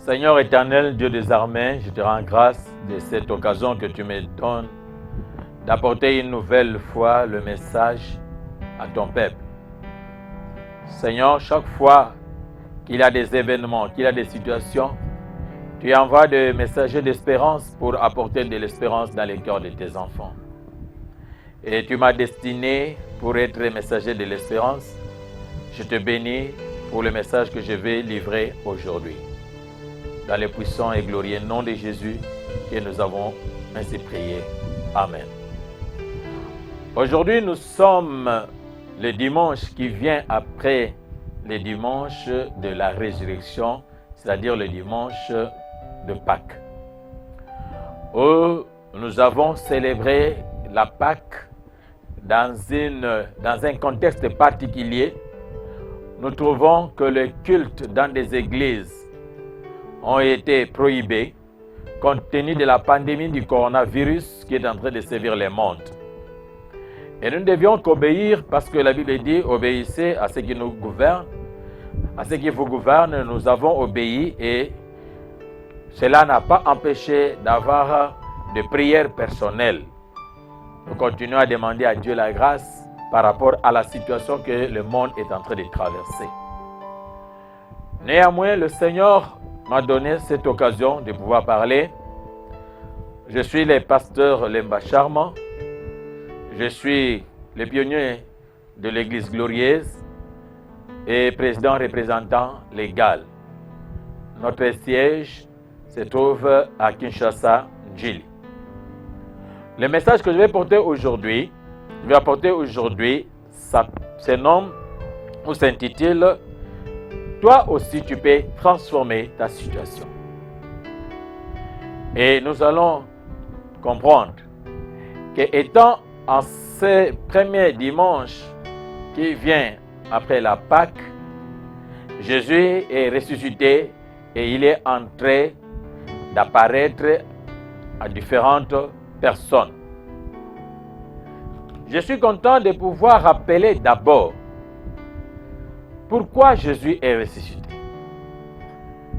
Seigneur éternel, Dieu des armées, je te rends grâce de cette occasion que tu me donnes d'apporter une nouvelle fois le message à ton peuple. Seigneur, chaque fois qu'il y a des événements, qu'il y a des situations, tu envoies des messagers d'espérance pour apporter de l'espérance dans les cœurs de tes enfants. Et tu m'as destiné pour être messager de l'espérance. Je te bénis pour le message que je vais livrer aujourd'hui. Dans le puissant et glorieux nom de Jésus, que nous avons ainsi prié. Amen. Aujourd'hui, nous sommes le dimanche qui vient après le dimanche de la résurrection, c'est-à-dire le dimanche de Pâques, où nous avons célébré la Pâques dans un contexte particulier. Nous trouvons que les cultes dans des églises ont été prohibés compte tenu de la pandémie du coronavirus qui est en train de sévir le monde. Et nous ne devions qu'obéir parce que la Bible dit « Obéissez à ceux qui nous gouvernent, à ceux qui vous gouvernent ». Nous avons obéi et cela n'a pas empêché d'avoir de prières personnelles. Nous continuons à demander à Dieu la grâce par rapport à la situation que le monde est en train de traverser. Néanmoins, le Seigneur m'a donné cette occasion de pouvoir parler. Je suis le pasteur Lemba Charmant. Je suis le pionnier de l'Église glorieuse et président représentant légal. Notre siège se trouve à Kinshasa, Njili. Le message que je vais apporter aujourd'hui, s'intitule « Toi aussi tu peux transformer ta situation ». Et nous allons comprendre que étant en ce premier dimanche qui vient après la Pâque, Jésus est ressuscité et il est en train d'apparaître à différentes personnes. Je suis content de pouvoir rappeler d'abord pourquoi Jésus est ressuscité.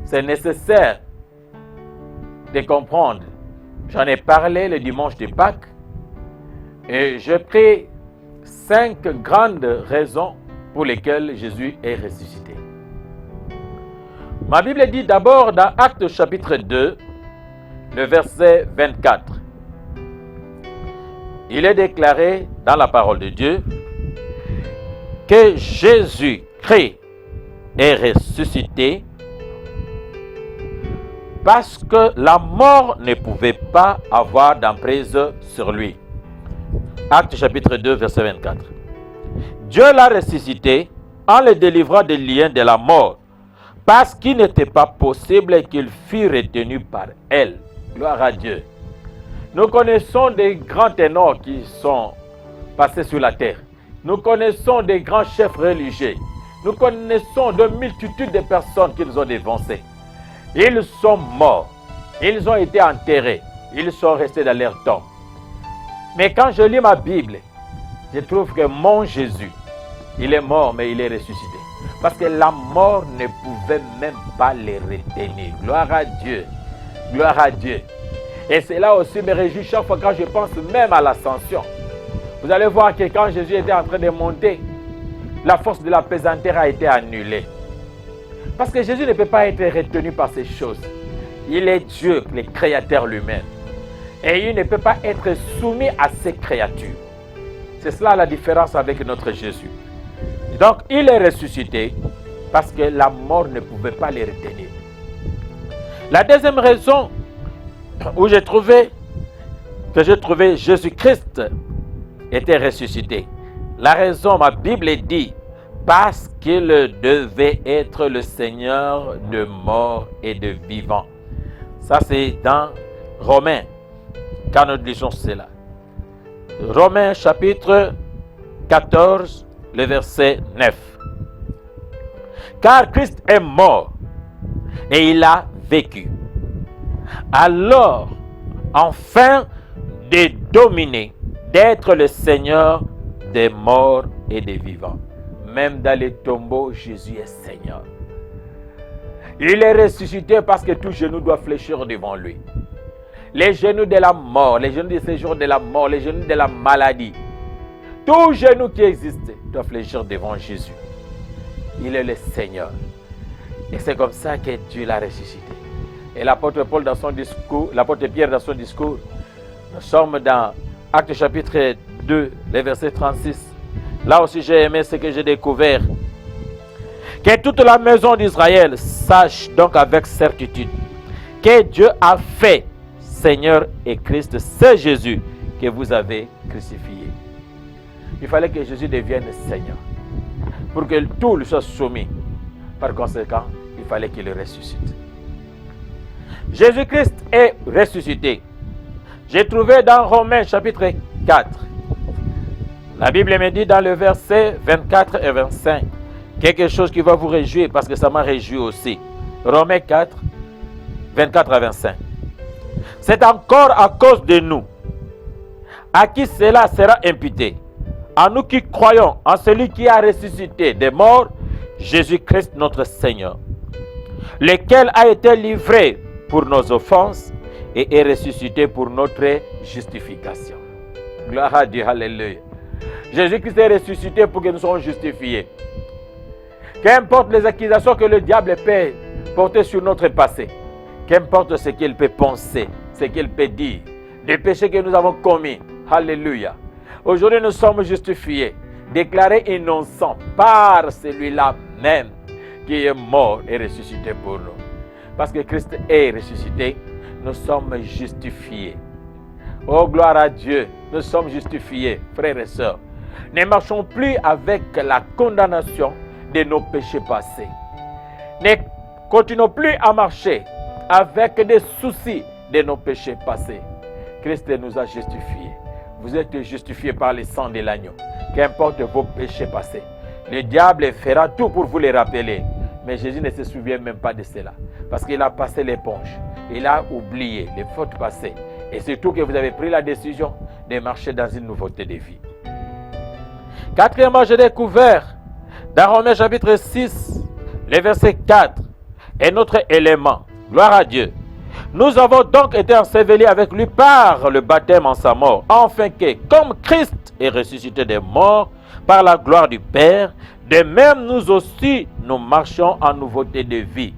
C'est nécessaire de comprendre. J'en ai parlé le dimanche de Pâques et j'ai pris 5 grandes raisons pour lesquelles Jésus est ressuscité. Ma Bible dit d'abord dans Actes chapitre 2, le verset 24. Il est déclaré dans la parole de Dieu que Jésus-Christ est ressuscité parce que la mort ne pouvait pas avoir d'emprise sur lui. Actes chapitre 2, verset 24. Dieu l'a ressuscité en le délivrant des liens de la mort parce qu'il n'était pas possible qu'il fût retenu par elle. Gloire à Dieu. Nous connaissons des grands ténors qui sont passés sur la terre. Nous connaissons des grands chefs religieux. Nous connaissons de multitudes de personnes qui nous ont dévancés. Ils sont morts. Ils ont été enterrés. Ils sont restés dans leur tombe. Mais quand je lis ma Bible, je trouve que mon Jésus, il est mort, mais il est ressuscité. Parce que la mort ne pouvait même pas les retenir. Gloire à Dieu. Gloire à Dieu. Et cela aussi me réjouit chaque fois quand je pense même à l'ascension. Vous allez voir que quand Jésus était en train de monter, la force de la pesanteur a été annulée. Parce que Jésus ne peut pas être retenu par ces choses. Il est Dieu, le créateur lui-même. Et il ne peut pas être soumis à ces créatures. C'est cela la différence avec notre Jésus. Donc il est ressuscité parce que la mort ne pouvait pas le retenir. La deuxième raison où j'ai trouvé Jésus-Christ était ressuscité. La raison, ma Bible dit, parce qu'il devait être le Seigneur de morts et de vivants. Ça, c'est dans Romains, quand nous lisons cela. Romains chapitre 14, le verset 9. Car Christ est mort et il a vécu. Alors, enfin, de dominer, d'être le Seigneur des morts et des vivants. Même dans les tombeaux, Jésus est Seigneur. Il est ressuscité parce que tout genou doit fléchir devant lui. Les genoux de la mort, les genoux du séjour de la mort, les genoux de la maladie, tout genou qui existe doit fléchir devant Jésus. Il est le Seigneur. Et c'est comme ça que Dieu l'a ressuscité. Et l'apôtre Paul dans son discours, l'apôtre Pierre dans son discours, nous sommes dans Actes chapitre 2, le verset 36. Là aussi j'ai aimé ce que j'ai découvert. Que toute la maison d'Israël sache donc avec certitude que Dieu a fait Seigneur et Christ, c'est Jésus que vous avez crucifié. Il fallait que Jésus devienne Seigneur pour que tout lui soit soumis. Par conséquent, il fallait qu'il ressuscite. Jésus-Christ est ressuscité. J'ai trouvé dans Romains chapitre 4. La Bible me dit dans le verset 24 et 25 quelque chose qui va vous réjouir parce que ça m'a réjoui aussi. Romains 4, 24 à 25. C'est encore à cause de nous, à qui cela sera imputé, à nous qui croyons en celui qui a ressuscité des morts, Jésus-Christ notre Seigneur, lequel a été livré pour nos offenses et est ressuscité pour notre justification. Gloire à Dieu, alléluia. Jésus-Christ est ressuscité pour que nous soyons justifiés. Qu'importe les accusations que le diable peut porter sur notre passé, qu'importe ce qu'il peut penser, ce qu'il peut dire, des péchés que nous avons commis. Alléluia. Aujourd'hui, nous sommes justifiés, déclarés innocents par celui-là même qui est mort et ressuscité pour nous. Parce que Christ est ressuscité, nous sommes justifiés. Oh, gloire à Dieu, nous sommes justifiés, frères et sœurs. Ne marchons plus avec la condamnation de nos péchés passés. Ne continuons plus à marcher avec des soucis de nos péchés passés. Christ nous a justifiés. Vous êtes justifiés par le sang de l'agneau. Qu'importe vos péchés passés. Le diable fera tout pour vous les rappeler. Mais Jésus ne se souvient même pas de cela. Parce qu'il a passé l'éponge. Il a oublié les fautes passées. Et surtout que vous avez pris la décision de marcher dans une nouveauté de vie. Quatrièmement, j'ai découvert dans Romains chapitre 6, le verset 4, un autre élément. Gloire à Dieu. Nous avons donc été ensevelis avec lui par le baptême en sa mort, afin que, comme Christ est ressuscité des morts par la gloire du Père, de même nous aussi, nous marchons en nouveauté de vie.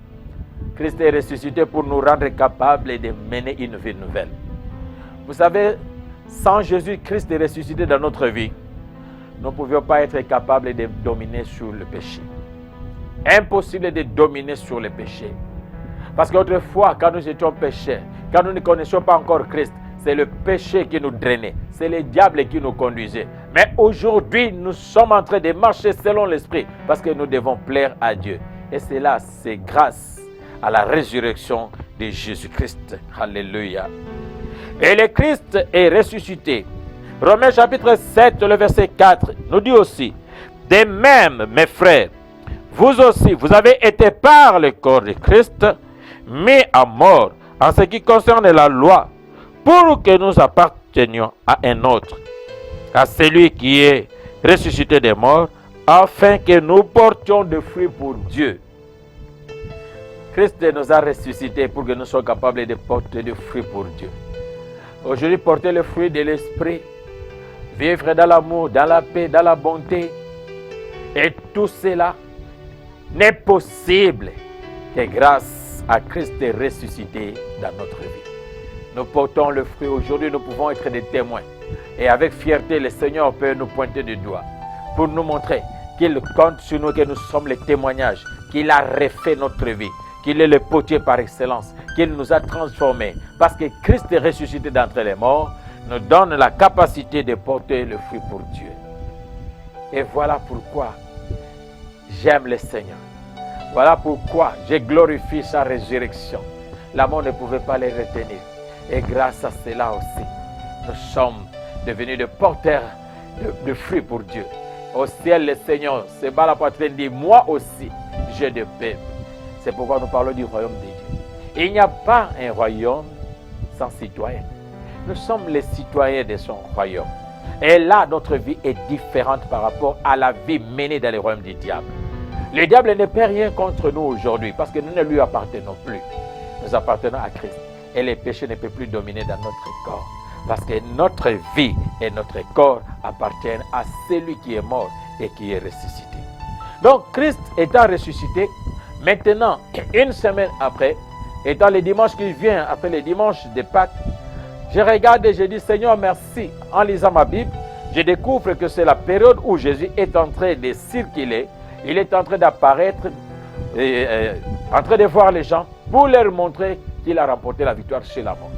Christ est ressuscité pour nous rendre capables de mener une vie nouvelle. Vous savez, sans Jésus-Christ est ressuscité dans notre vie, nous ne pouvions pas être capables de dominer sur le péché. Impossible de dominer sur le péché. Parce qu'autrefois, quand nous étions pécheurs, quand nous ne connaissions pas encore Christ, c'est le péché qui nous drainait, c'est le diable qui nous conduisait. Mais aujourd'hui, nous sommes en train de marcher selon l'Esprit parce que nous devons plaire à Dieu. Et cela, c'est grâce à la résurrection de Jésus-Christ. Alléluia. Et le Christ est ressuscité. Romains chapitre 7, le verset 4, nous dit aussi, de même, mes frères, vous aussi, vous avez été par le corps de Christ, mis à mort en ce qui concerne la loi, pour que nous appartenions à un autre, à celui qui est ressuscité des morts, afin que nous portions des fruits pour Dieu. Christ nous a ressuscités pour que nous soyons capables de porter des fruits pour Dieu. Aujourd'hui, porter le fruit de l'esprit, vivre dans l'amour, dans la paix, dans la bonté, et tout cela n'est possible que grâce à Christ ressuscité dans notre vie. Nous portons le fruit. Aujourd'hui, nous pouvons être des témoins. Et avec fierté, le Seigneur peut nous pointer du doigt pour nous montrer qu'il compte sur nous, que nous sommes les témoignages, qu'il a refait notre vie, qu'il est le potier par excellence, qu'il nous a transformés. Parce que Christ est ressuscité d'entre les morts, nous donne la capacité de porter le fruit pour Dieu. Et voilà pourquoi j'aime le Seigneur. Voilà pourquoi je glorifie sa résurrection. La mort ne pouvait pas les retenir. Et grâce à cela aussi, nous sommes devenus des porteurs de fruits pour Dieu. Au ciel, le Seigneur se bat la poitrine, dit, moi aussi, j'ai des peuples. C'est pourquoi nous parlons du royaume de Dieu. Il n'y a pas un royaume sans citoyens. Nous sommes les citoyens de son royaume. Et là, notre vie est différente par rapport à la vie menée dans le royaume du diable. Le diable ne peut rien contre nous aujourd'hui parce que nous ne lui appartenons plus. Nous appartenons à Christ. Et les péchés ne peuvent plus dominer dans notre corps. Parce que notre vie et notre corps appartiennent à celui qui est mort et qui est ressuscité. Donc Christ étant ressuscité, maintenant, une semaine après, étant le dimanche qui vient, après le dimanche de Pâques, je regarde et je dis Seigneur merci. En lisant ma Bible, je découvre que c'est la période où Jésus est en train de circuler. Il est en train d'apparaître, en train de voir les gens pour leur montrer qu'il a remporté la victoire chez la mort.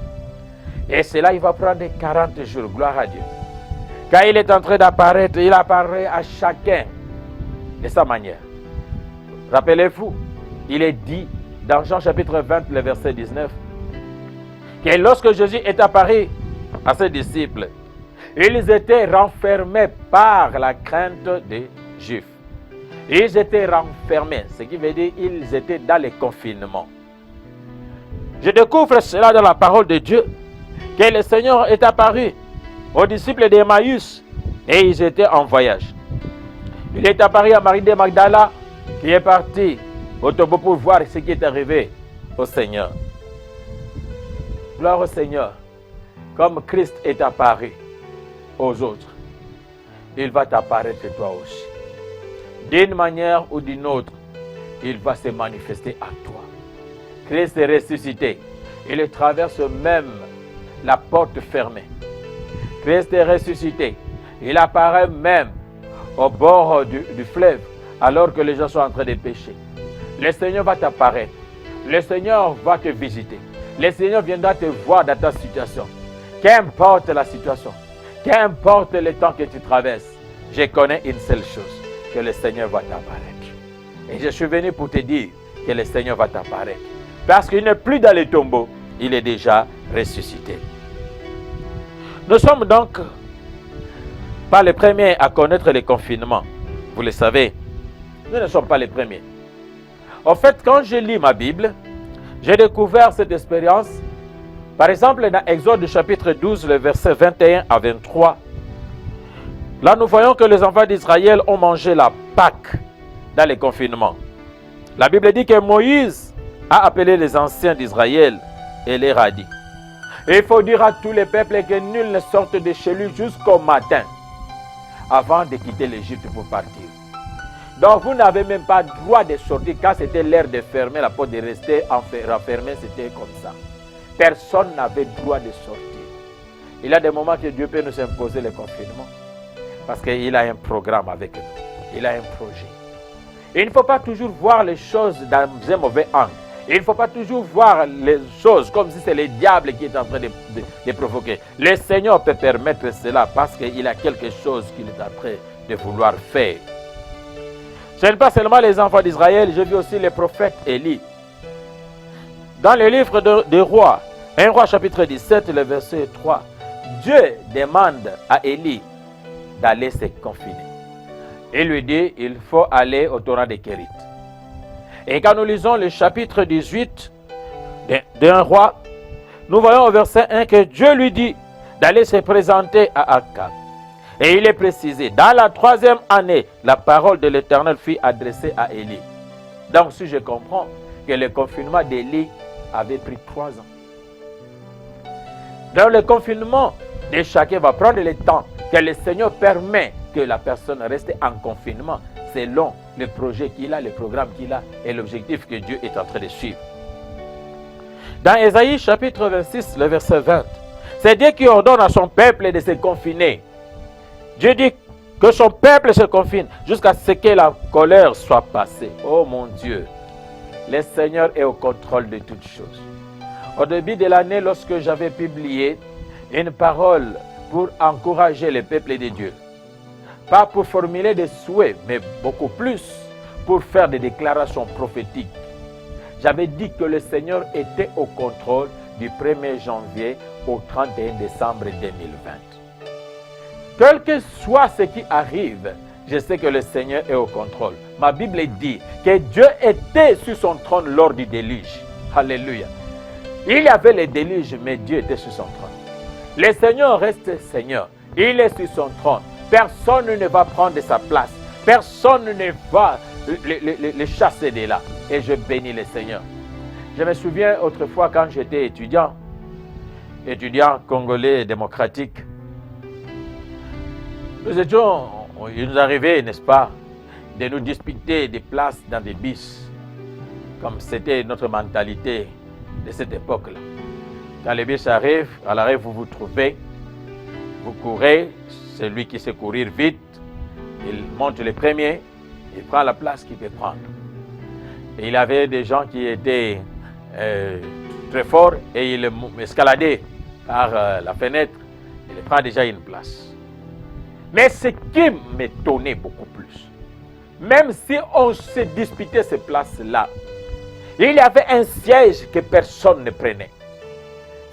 Et cela, il va prendre 40 jours, gloire à Dieu. Quand il est en train d'apparaître, il apparaît à chacun de sa manière. Rappelez-vous, il est dit dans Jean chapitre 20, le verset 19, que lorsque Jésus est apparu à ses disciples, ils étaient renfermés par la crainte des Juifs. Ils étaient renfermés, ce qui veut dire qu'ils étaient dans le confinement. Je découvre cela dans la parole de Dieu, que le Seigneur est apparu aux disciples d'Emmaüs et ils étaient en voyage. Il est apparu à Marie de Magdala qui est partie au tombeau pour voir ce qui est arrivé au Seigneur. Gloire au Seigneur, comme Christ est apparu aux autres, il va t'apparaître toi aussi. D'une manière ou d'une autre, il va se manifester à toi. Christ est ressuscité. Il traverse même la porte fermée. Christ est ressuscité. Il apparaît même au bord du fleuve alors que les gens sont en train de pécher. Le Seigneur va t'apparaître. Le Seigneur va te visiter. Le Seigneur viendra te voir dans ta situation. Qu'importe la situation, qu'importe le temps que tu traverses, je connais une seule chose, que le Seigneur va t'apparaître. Et je suis venu pour te dire que le Seigneur va t'apparaître. Parce qu'il n'est plus dans les tombeaux, il est déjà ressuscité. Nous sommes donc pas les premiers à connaître les confinements. Vous le savez, nous ne sommes pas les premiers. En fait, quand je lis ma Bible, j'ai découvert cette expérience. Par exemple, dans Exode chapitre 12, le verset 21 à 23. Là, nous voyons que les enfants d'Israël ont mangé la Pâque dans les confinements. La Bible dit que Moïse a appelé les anciens d'Israël et leur a dit: il faut dire à tous les peuples que nul ne sorte de chez lui jusqu'au matin avant de quitter l'Égypte pour partir. Donc vous n'avez même pas le droit de sortir quand c'était l'heure de fermer la porte, de rester renfermé, c'était comme ça. Personne n'avait le droit de sortir. Il y a des moments que Dieu peut nous imposer le confinement parce qu'il a un programme avec nous. Il a un projet. Et il ne faut pas toujours voir les choses dans un mauvais angle. Il ne faut pas toujours voir les choses comme si c'est le diable qui est en train de provoquer. Le Seigneur peut permettre cela parce qu'il a quelque chose qu'il est en train de vouloir faire. Ce n'est pas seulement les enfants d'Israël, j'ai vu aussi les prophètes Élie. Dans le livre des rois, 1 roi chapitre 17, le verset 3, Dieu demande à Élie d'aller se confiner. Il lui dit, il faut aller au torrent de Kérit. Et quand nous lisons le chapitre 18 d'un roi, nous voyons au verset 1 que Dieu lui dit d'aller se présenter à Akab. Et il est précisé, dans la 3e année, la parole de l'Éternel fut adressée à Élie. Donc si je comprends que le confinement d'Élie avait pris 3 ans. Dans le confinement de chacun va prendre le temps que le Seigneur permet que la personne reste en confinement selon le projet qu'il a, le programme qu'il a et l'objectif que Dieu est en train de suivre. Dans Ésaïe chapitre 26, le verset 20, c'est Dieu qui ordonne à son peuple de se confiner. Dieu dit que son peuple se confine jusqu'à ce que la colère soit passée. Oh mon Dieu, le Seigneur est au contrôle de toutes choses. Au début de l'année, lorsque j'avais publié une parole pour encourager le peuple de Dieu, pas pour formuler des souhaits, mais beaucoup plus pour faire des déclarations prophétiques, j'avais dit que le Seigneur était au contrôle du 1er janvier au 31 décembre 2020. Quel que soit ce qui arrive, je sais que le Seigneur est au contrôle. Ma Bible dit que Dieu était sur son trône lors du déluge. Alléluia. Il y avait le déluge, mais Dieu était sur son trône. Le Seigneur reste Seigneur. Il est sur son trône. Personne ne va prendre sa place. Personne ne va les chasser de là. Et je bénis le Seigneur. Je me souviens autrefois quand j'étais étudiant congolais démocratique, il nous arrivait, n'est-ce pas, de nous disputer des places dans des bus, comme c'était notre mentalité de cette époque-là. Quand les bus arrivent, à l'arrêt, vous vous trouvez, vous courez, celui qui sait courir vite, il monte le premier, il prend la place qu'il peut prendre. Et il y avait des gens qui étaient très forts et ils escaladaient par la fenêtre, il prend déjà une place. Mais ce qui m'étonnait beaucoup plus, même si on se disputait ces places-là, il y avait un siège que personne ne prenait.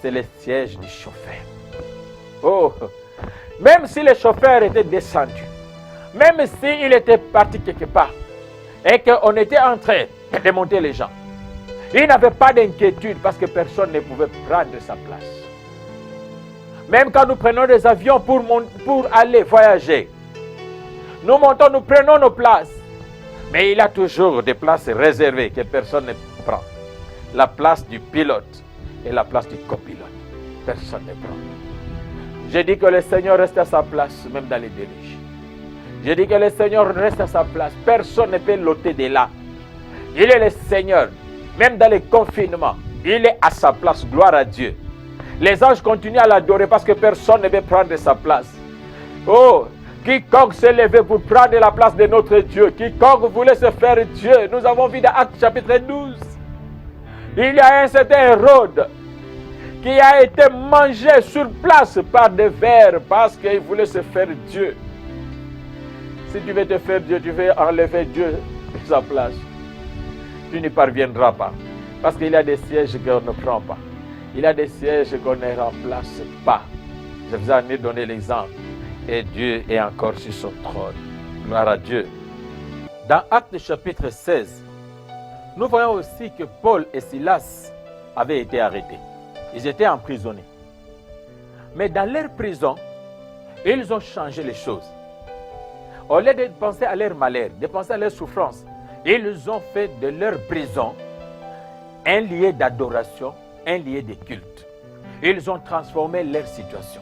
C'est le siège du chauffeur. Oh, même si le chauffeur était descendu, même s'il était parti quelque part, et qu'on était en train de monter les gens, il n'avait pas d'inquiétude parce que personne ne pouvait prendre sa place. Même quand nous prenons des avions pour aller voyager, nous montons, nous prenons nos places. Mais il y a toujours des places réservées que personne ne prend. La place du pilote et la place du copilote. Personne ne prend. Je dis que le Seigneur reste à sa place, même dans les diriges. Je dis que le Seigneur reste à sa place. Personne ne peut l'ôter de là. Il est le Seigneur. Même dans les confinements, il est à sa place. Gloire à Dieu. Les anges continuent à l'adorer parce que personne ne veut prendre sa place. Oh, quiconque s'est levé pour prendre la place de notre Dieu, quiconque voulait se faire Dieu, nous avons vu dans Actes chapitre 12. Il y a un certain Hérode qui a été mangé sur place par des vers parce qu'il voulait se faire Dieu. Si tu veux te faire Dieu, tu veux enlever Dieu de sa place. Tu n'y parviendras pas. Parce qu'il y a des sièges qu'on ne prend pas. Il y a des sièges qu'on ne remplace pas. Je vous ai donné l'exemple. Et Dieu est encore sur son trône. Gloire à Dieu. Dans Actes chapitre 16, nous voyons aussi que Paul et Silas avaient été arrêtés. Ils étaient emprisonnés. Mais dans leur prison, ils ont changé les choses. Au lieu de penser à leur malheur, de penser à leur souffrance, ils ont fait de leur prison un lieu d'adoration, un lieu de culte. Ils ont transformé leur situation.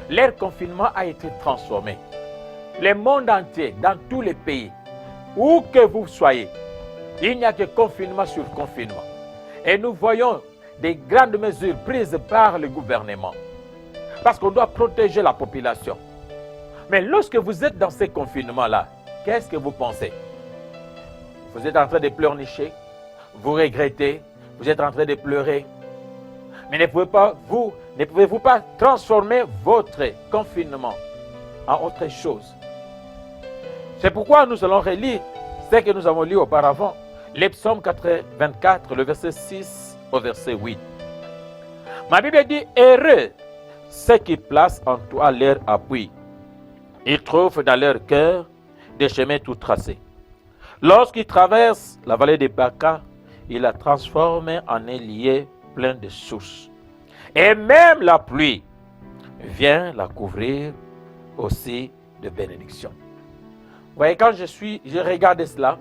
Leur confinement a été transformé. Le monde entier, dans tous les pays, où que vous soyez, il n'y a que confinement sur confinement. Et nous voyons des grandes mesures prises par le gouvernement. Parce qu'on doit protéger la population. Mais lorsque vous êtes dans ces confinements-là, qu'est-ce que vous pensez? Vous êtes en train de pleurnicher, vous regrettez, vous êtes en train de pleurer. Mais ne pouvez-vous pas transformer votre confinement en autre chose? C'est pourquoi nous allons relire ce que nous avons lu auparavant. Le psaume 24, le verset 6 au verset 8. Ma Bible dit, heureux ceux qui placent en toi leur appui. Ils trouvent dans leur cœur des chemins tout tracés. Lorsqu'ils traversent la vallée de Baca, il la transforme en un lieu plein de sources. Et même la pluie vient la couvrir aussi de bénédictions. Vous voyez, quand je regardais cela,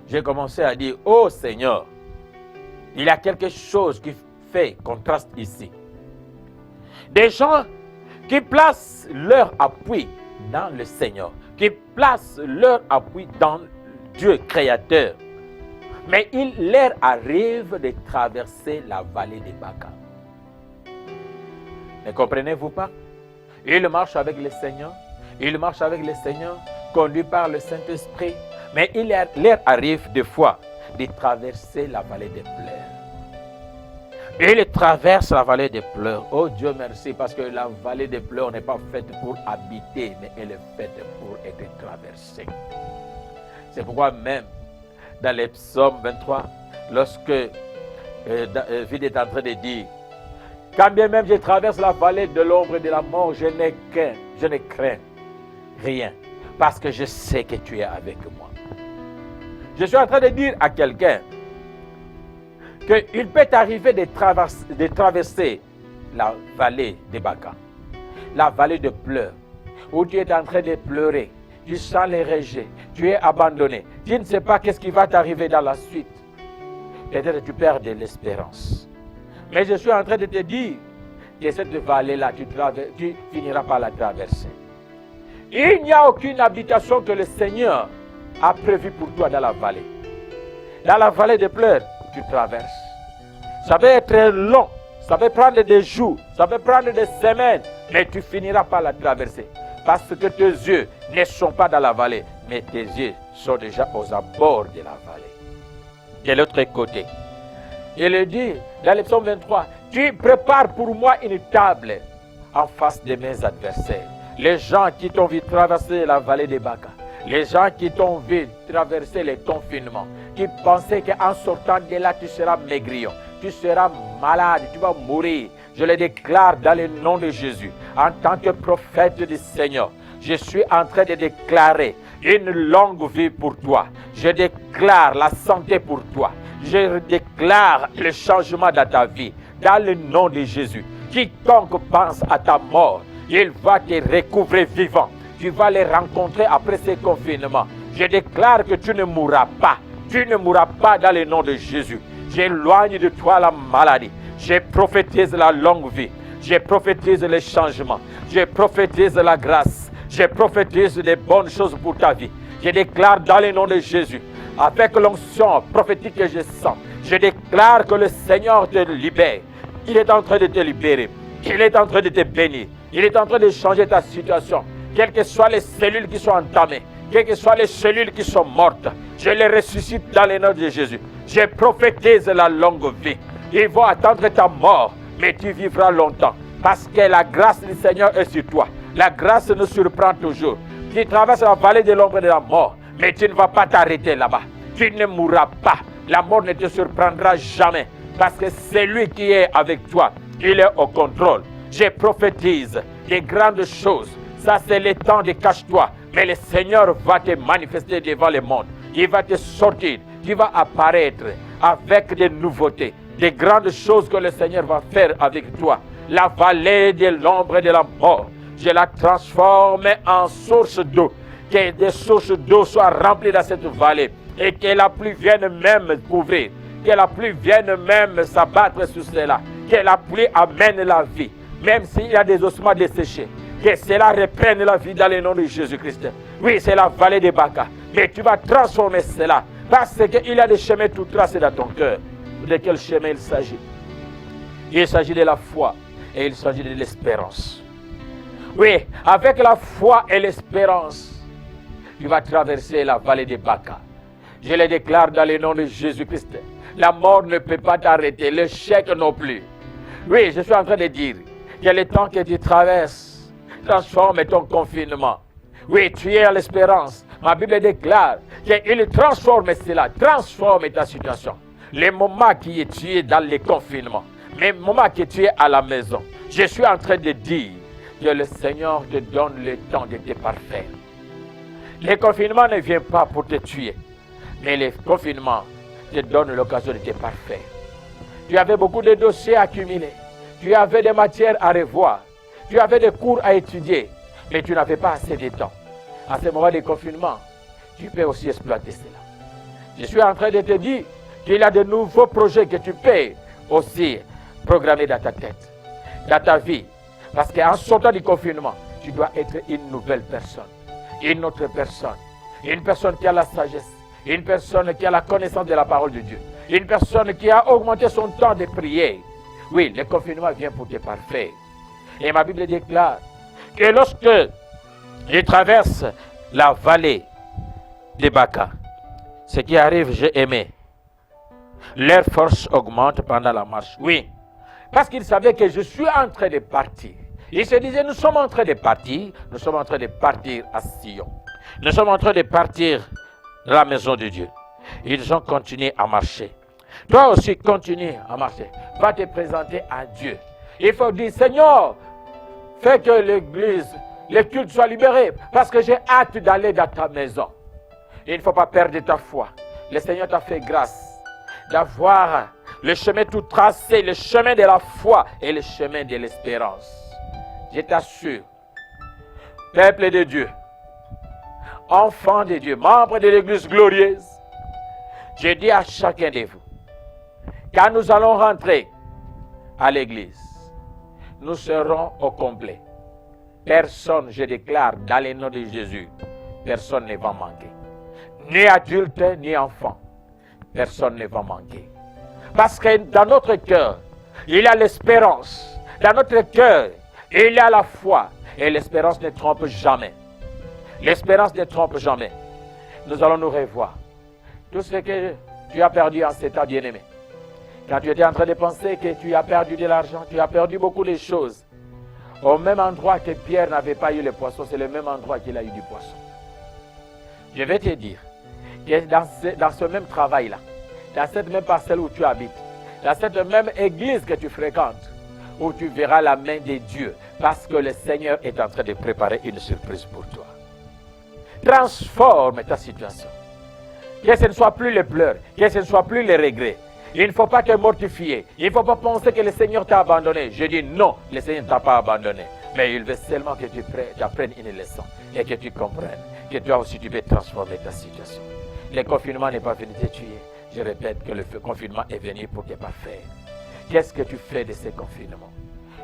j'ai commencé à dire, oh Seigneur, il y a quelque chose qui fait contraste ici. Des gens qui placent leur appui dans le Seigneur, qui placent leur appui dans Dieu créateur. Mais il leur arrive de traverser la vallée de Baca. Ne comprenez-vous pas? Ils marchent avec le Seigneur, conduits par le Saint-Esprit, mais il leur arrive des fois de traverser la vallée des pleurs. Ils traversent la vallée des pleurs. Oh Dieu merci, parce que la vallée des pleurs n'est pas faite pour habiter, mais elle est faite pour être traversée. C'est pourquoi même dans les psaumes 23, lorsque David est en train de dire, quand bien même je traverse la vallée de l'ombre et de la mort, je ne crains rien, parce que je sais que tu es avec moi. Je suis en train de dire à quelqu'un qu'il peut arriver de traverser la vallée de Baca, la vallée de pleurs, où tu es en train de pleurer. Tu sens les rejets. Tu es abandonné. Tu ne sais pas qu'est-ce qui va t'arriver dans la suite. Peut-être que tu perds de l'espérance. Mais je suis en train de te dire que cette vallée-là, tu finiras par la traverser. Il n'y a aucune habitation que le Seigneur a prévue pour toi dans la vallée. Dans la vallée des pleurs, tu traverses. Ça peut être long, ça peut prendre des jours, ça peut prendre des semaines, mais tu finiras par la traverser. Parce que tes yeux ne sont pas dans la vallée, mais tes yeux sont déjà aux abords de la vallée. De l'autre côté, il dit dans le psaume 23, tu prépares pour moi une table en face de mes adversaires. Les gens qui t'ont vu traverser la vallée des Baca, les gens qui t'ont vu traverser les confinements, qui pensaient qu'en sortant de là, tu seras maigrion, tu seras malade, tu vas mourir. Je le déclare dans le nom de Jésus, en tant que prophète du Seigneur. Je suis en train de déclarer une longue vie pour toi. Je déclare la santé pour toi. Je déclare le changement dans ta vie, dans le nom de Jésus. Quiconque pense à ta mort, il va te recouvrer vivant. Tu vas les rencontrer après ces confinements. Je déclare que tu ne mourras pas. Tu ne mourras pas dans le nom de Jésus. J'éloigne de toi la maladie. Je prophétise la longue vie. Je prophétise le changement. Je prophétise la grâce. Je prophétise des bonnes choses pour ta vie. Je déclare dans le nom de Jésus, avec l'onction prophétique que je sens, je déclare que le Seigneur te libère. Il est en train de te libérer. Il est en train de te bénir. Il est en train de changer ta situation. Quelles que soient les cellules qui sont entamées, quelles que soient les cellules qui sont mortes, je les ressuscite dans le nom de Jésus. Je prophétise la longue vie. Ils vont attendre ta mort, mais tu vivras longtemps. Parce que la grâce du Seigneur est sur toi. La grâce nous surprend toujours. Tu traverses la vallée de l'ombre de la mort, mais tu ne vas pas t'arrêter là-bas. Tu ne mourras pas. La mort ne te surprendra jamais. Parce que c'est lui qui est avec toi. Il est au contrôle. Je prophétise des grandes choses. Ça, c'est le temps de cache-toi. Mais le Seigneur va te manifester devant le monde. Il va te sortir. Tu vas apparaître avec des nouveautés. Des grandes choses que le Seigneur va faire avec toi. La vallée de l'ombre de la mort, je la transforme en source d'eau. Que des sources d'eau soient remplies dans cette vallée. Et que la pluie vienne même couvrir. Que la pluie vienne même s'abattre sur cela. Que la pluie amène la vie. Même s'il y a des ossements desséchés. Que cela reprenne la vie dans le nom de Jésus-Christ. Oui, c'est la vallée des Baca. Mais tu vas transformer cela. Parce qu'il y a des chemins tout tracés dans ton cœur. De quel chemin il s'agit? Il s'agit de la foi. Et il s'agit de l'espérance. Oui, avec la foi et l'espérance, tu vas traverser la vallée des Baca. Je le déclare dans le nom de Jésus-Christ. La mort ne peut pas t'arrêter, l'échec non plus. Oui, je suis en train de dire que le temps que tu traverses transforme ton confinement. Oui, tu es à l'espérance. Ma Bible déclare qu'il transforme cela, transforme ta situation. Les moments que tu es dans le confinement, les moments que tu es à la maison, je suis en train de dire que le Seigneur te donne le temps de te parfaire. Le confinement ne vient pas pour te tuer, mais le confinement te donne l'occasion de te parfaire. Tu avais beaucoup de dossiers accumulés, tu avais des matières à revoir, tu avais des cours à étudier, mais tu n'avais pas assez de temps. À ce moment de confinement, tu peux aussi exploiter cela. Je suis en train de te dire qu'il y a de nouveaux projets que tu peux aussi programmer dans ta tête, dans ta vie. Parce qu'en sortant du confinement, tu dois être une nouvelle personne, une autre personne, une personne qui a la sagesse, une personne qui a la connaissance de la parole de Dieu, une personne qui a augmenté son temps de prière. Oui, le confinement vient pour te parfaire. Et ma Bible déclare que lorsque je traverse la vallée des Baca, ce qui arrive, j'ai aimé. Leur force augmente pendant la marche. Oui, parce qu'ils savaient que je suis en train de partir. Ils se disaient, nous sommes en train de partir. Nous sommes en train de partir à Sion. Nous sommes en train de partir à la maison de Dieu. Ils ont continué à marcher. Toi aussi, continue à marcher. Va te présenter à Dieu. Il faut dire, Seigneur, fais que l'église, les cultes soient libérés. Parce que j'ai hâte d'aller dans ta maison. Il ne faut pas perdre ta foi. Le Seigneur t'a fait grâce d'avoir le chemin tout tracé, le chemin de la foi et le chemin de l'espérance. Je t'assure, peuple de Dieu, enfants de Dieu, membres de l'Église glorieuse, je dis à chacun de vous, quand nous allons rentrer à l'Église, nous serons au complet. Personne, je déclare, dans le nom de Jésus, personne ne va manquer. Ni adulte, ni enfant. Personne ne va manquer. Parce que dans notre cœur, il y a l'espérance. Dans notre cœur, il y a la foi. Et l'espérance ne trompe jamais. L'espérance ne trompe jamais. Nous allons nous revoir. Tout ce que tu as perdu en cet temps bien-aimé. Quand tu étais en train de penser que tu as perdu de l'argent, tu as perdu beaucoup de choses. Au même endroit que Pierre n'avait pas eu le poisson, c'est le même endroit qu'il a eu du poisson. Je vais te dire que dans ce même travail-là, dans cette même parcelle où tu habites, dans cette même église que tu fréquentes, où tu verras la main de Dieu, parce que le Seigneur est en train de préparer une surprise pour toi. Transforme ta situation. Que ce ne soit plus les pleurs, que ce ne soit plus les regrets. Il ne faut pas te mortifier. Il ne faut pas penser que le Seigneur t'a abandonné. Je dis non, le Seigneur ne t'a pas abandonné. Mais il veut seulement que tu apprennes une leçon et que tu comprennes que toi aussi tu peux transformer ta situation. Le confinement n'est pas venu te tuer. Je répète que le confinement est venu pour te parfaire. Qu'est-ce que tu fais de ce confinement?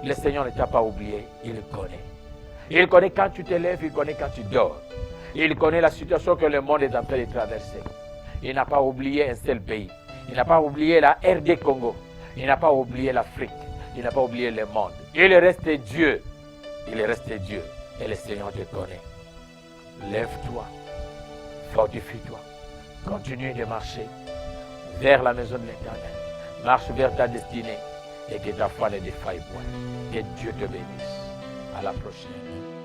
Le Seigneur ne t'a pas oublié, il connaît. Il connaît quand tu te lèves, il connaît quand tu dors. Il connaît la situation que le monde est en train de traverser. Il n'a pas oublié un seul pays. Il n'a pas oublié la RD Congo. Il n'a pas oublié l'Afrique. Il n'a pas oublié le monde. Il reste Dieu. Il reste Dieu. Et le Seigneur te connaît. Lève-toi. Fortifie-toi. Continue de marcher vers la maison de l'Éternel. Marche vers ta destinée. Et que ta foi ne défaille point. Que Dieu te bénisse. À la prochaine.